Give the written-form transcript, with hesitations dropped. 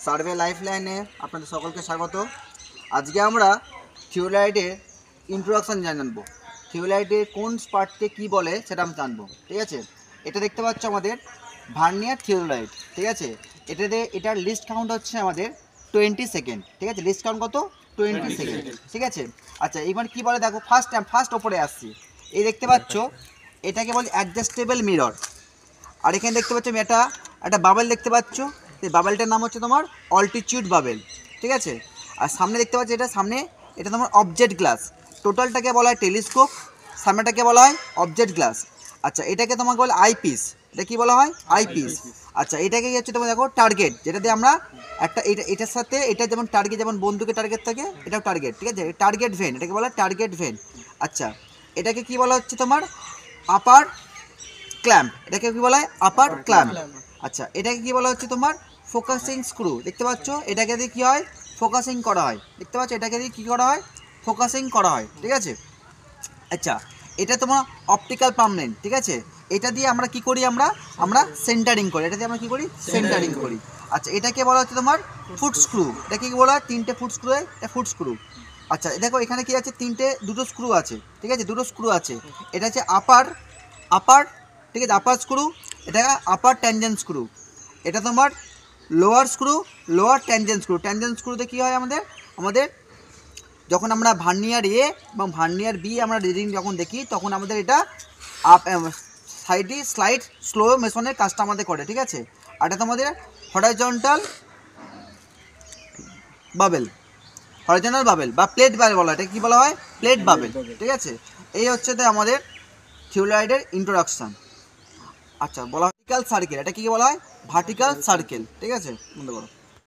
Survey লাইফলাইনে আপনাদের সকলকে স্বাগত। আজকে আমরা থিওলাইটের ইন্ট্রোডাকশান জানবো। থিওলাইটের কোন পার্টকে কী বলে সেটা আমি জানবো। ঠিক আছে, এটা দেখতে পাচ্ছ আমাদের ভার্নিয়ার থিওলাইট। ঠিক আছে, এটার লিস্ট কাউন্ট হচ্ছে আমাদের 20 সেকেন্ড। ঠিক আছে, লিস্ট কাউন্ট কত? 20 সেকেন্ড। ঠিক আছে, আচ্ছা এবার কী বলে দেখো, ফার্স্ট ওপরে আসছি। এই দেখতে পাচ্ছ এটাকে বলে অ্যাডজাস্টেবল মিরর। আর এখানে দেখতে পাচ্ছ একটা বাবেল দেখতে পাচ্ছ, এই বাবেলটার নাম হচ্ছে তোমার অল্টিটিউড বাবেল। ঠিক আছে, আর সামনে দেখতে পাচ্ছ এটা তোমার অবজেক্ট গ্লাস। টোটালটাকে বলা হয় টেলিস্কোপ, সামনেটাকে বলা হয় অবজেক্ট গ্লাস। আচ্ছা এটাকে তোমাকে বলে আইপিস। এটা কি বলা হয়? আইপিস। আচ্ছা এটাকে হচ্ছে তোমার দেখো টার্গেট, যেটা দিয়ে আমরা এটার সাথে এটা যেমন টার্গেট, যেমন বন্দুকের টার্গেট থাকে, এটাও টার্গেট। ঠিক আছে, টার্গেট ভেন, এটাকে বলা হয় টার্গেট ভেন। আচ্ছা এটাকে কি বলা হচ্ছে তোমার আপার ক্ল্যাম্প। এটাকে কি বলা হয়? আপার ক্ল্যাম্প। আচ্ছা এটাকে কি বলা হচ্ছে তোমার ফোকাসিং স্ক্রু। দেখতে পাচ্ছ এটাকে দিয়ে কী হয়? ফোকাসিং করা হয়। দেখতে পাচ্ছ এটাকে দিয়ে কী করা হয়? ফোকাসিং করা হয়। ঠিক আছে, আচ্ছা এটা তোমার অপটিক্যাল পার্মানেন্ট। ঠিক আছে, এটা দিয়ে আমরা কি করি? আমরা সেন্টারিং করি। এটা দিয়ে আমরা কী করি? সেন্টারিং করি। আচ্ছা এটাকে বলা হচ্ছে তোমার ফুট স্ক্রু। এটাকে কি বলা হয়? 3টে ফুট স্ক্রু হয়, এটা ফুট স্ক্রু। আচ্ছা দেখো এখানে কি আছে? দুটো স্ক্রু আছে। ঠিক আছে, দুটো স্ক্রু আছে। এটা হচ্ছে আপার ঠিক আছে, আপার স্ক্রু। এটা আপার ট্যানজেন্ট স্ক্রু। এটা তোমার lower screw, lower tangent screw. Tangent স্ক্রুতে কী হয়? আমাদের যখন আমরা ভার্নিয়ার এ এবং ভার্নিয়ার বি আমরা রিডিং যখন দেখি, তখন আমাদের এটা স্লাইড স্লো মেশনের কাজটা আমাদের করে। ঠিক আছে, আর এটা তোমাদের হরাইজন্টাল বাবেল বা প্লেট বাবেল বলা হয়। এটা কী বলা হয়? Plate bubble. ঠিক আছে, এই হচ্ছে তো আমাদের থিওলাইটের ইন্ট্রোডাকশান। আচ্ছা বলা ভার্টিক্যাল সার্কেল। এটা কী বলা হয়? Vertical circle. ঠিক আছে, বন্ধ করো।